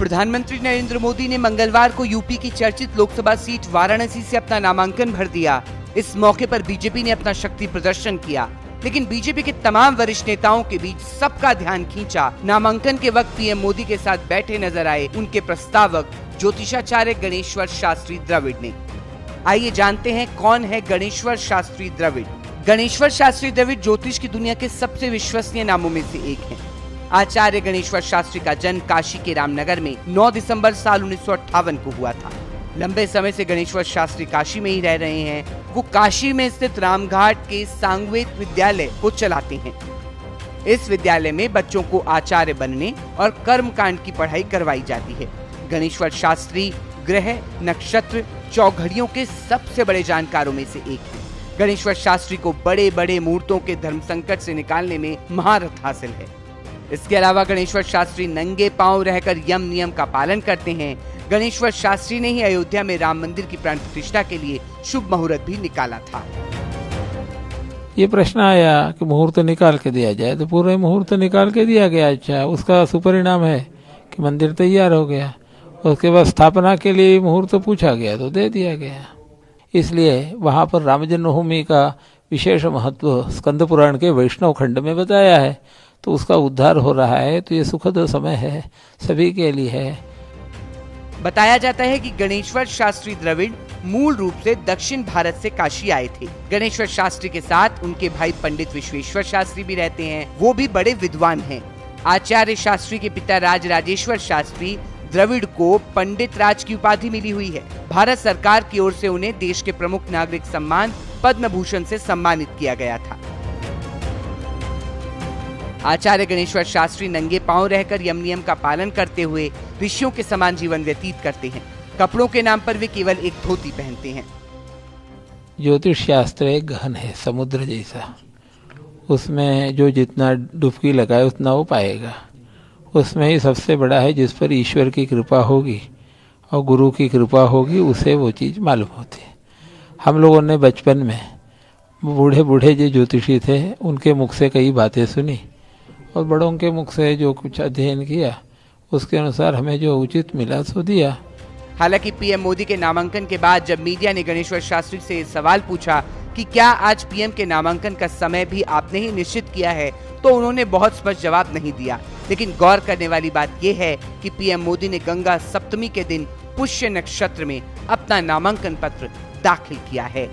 प्रधानमंत्री नरेंद्र मोदी ने मंगलवार को यूपी की चर्चित लोकसभा सीट वाराणसी से अपना नामांकन भर दिया। इस मौके पर बीजेपी ने अपना शक्ति प्रदर्शन किया, लेकिन बीजेपी के तमाम वरिष्ठ नेताओं के बीच सबका ध्यान खींचा नामांकन के वक्त पीएम मोदी के साथ बैठे नजर आए उनके प्रस्तावक ज्योतिषाचार्य गणेश्वर शास्त्री द्रविड़ ने। आइए जानते हैं कौन है गणेश्वर शास्त्री द्रविड़। गणेश्वर शास्त्री द्रविड़ ज्योतिष की दुनिया के सबसे विश्वसनीय नामों में से एक हैं। आचार्य गणेश्वर शास्त्री का जन्म काशी के रामनगर में 9 दिसंबर साल 1958 को हुआ था। लंबे समय से गणेश्वर शास्त्री काशी में ही रह रहे हैं। वो काशी में स्थित रामघाट के सांगवेद विद्यालय को चलाते हैं। इस विद्यालय में बच्चों को आचार्य बनने और कर्मकांड की पढ़ाई करवाई जाती है। गणेश्वर शास्त्री ग्रह, नक्षत्र, चौघड़ियों के सबसे बड़े जानकारों में से एक है। गणेश्वर शास्त्री को बड़े बड़े मुहूर्तों के धर्म संकट से निकालने में महारत हासिल है। इसके अलावा गणेश्वर शास्त्री नंगे पांव रहकर यम नियम का पालन करते हैं। गणेश्वर शास्त्री ने ही अयोध्या में राम मंदिर की प्राण प्रतिष्ठा के लिए शुभ मुहूर्त भी निकाला था। ये प्रश्न आया कि मुहूर्त निकाल के दिया जाए, तो पूरे मुहूर्त निकाल के दिया गया। अच्छा, उसका सुपरिणाम है कि मंदिर तैयार हो गया। उसके बाद स्थापना के लिए मुहूर्त पूछा गया तो दे दिया गया। इसलिए वहाँ पर राम जन्मभूमि का विशेष महत्व स्कंद पुराण के वैष्णव खंड में बताया है, तो उसका उद्धार हो रहा है। तो ये सुखद समय है, सभी के लिए है। बताया जाता है कि गणेश्वर शास्त्री द्रविड़ मूल रूप से दक्षिण भारत से काशी आए थे। गणेश्वर शास्त्री के साथ उनके भाई पंडित विश्वेश्वर शास्त्री भी रहते हैं। वो भी बड़े विद्वान हैं। आचार्य शास्त्री के पिता राज राजेश्वर शास्त्री द्रविड़ को पंडित राज की उपाधि मिली हुई है। भारत सरकार की ओर से उन्हें देश के प्रमुख नागरिक सम्मान पद्म भूषण से सम्मानित किया गया था। आचार्य गणेश्वर शास्त्री नंगे पांव रहकर यम नियम का पालन करते हुए ऋषियों के समान जीवन व्यतीत करते हैं। कपड़ों के नाम पर वे केवल एक धोती पहनते हैं। ज्योतिष शास्त्र एक गहन है, समुद्र जैसा। उसमें जो जितना डुबकी लगाए उतना वो पाएगा। उसमें ही सबसे बड़ा है जिस पर ईश्वर की कृपा होगी और गुरु की कृपा होगी, उसे वो चीज़ मालूम होती है। हम लोगों ने बचपन में बूढ़े बूढ़े जो ज्योतिषी थे उनके मुख से कई बातें सुनी और बड़ों के मुख से जो कुछ अध्ययन किया उसके अनुसार हमें जो उचित मिला सो दिया। हालांकि पीएम मोदी के नामांकन के बाद जब मीडिया ने गणेश्वर शास्त्री से सवाल पूछा कि क्या आज पीएम के नामांकन का समय भी आपने ही निश्चित किया है, तो उन्होंने बहुत स्पष्ट जवाब नहीं दिया। लेकिन गौर करने वाली बात यह है कि पीएम मोदी ने गंगा सप्तमी के दिन पुष्य नक्षत्र में अपना नामांकन पत्र दाखिल किया है।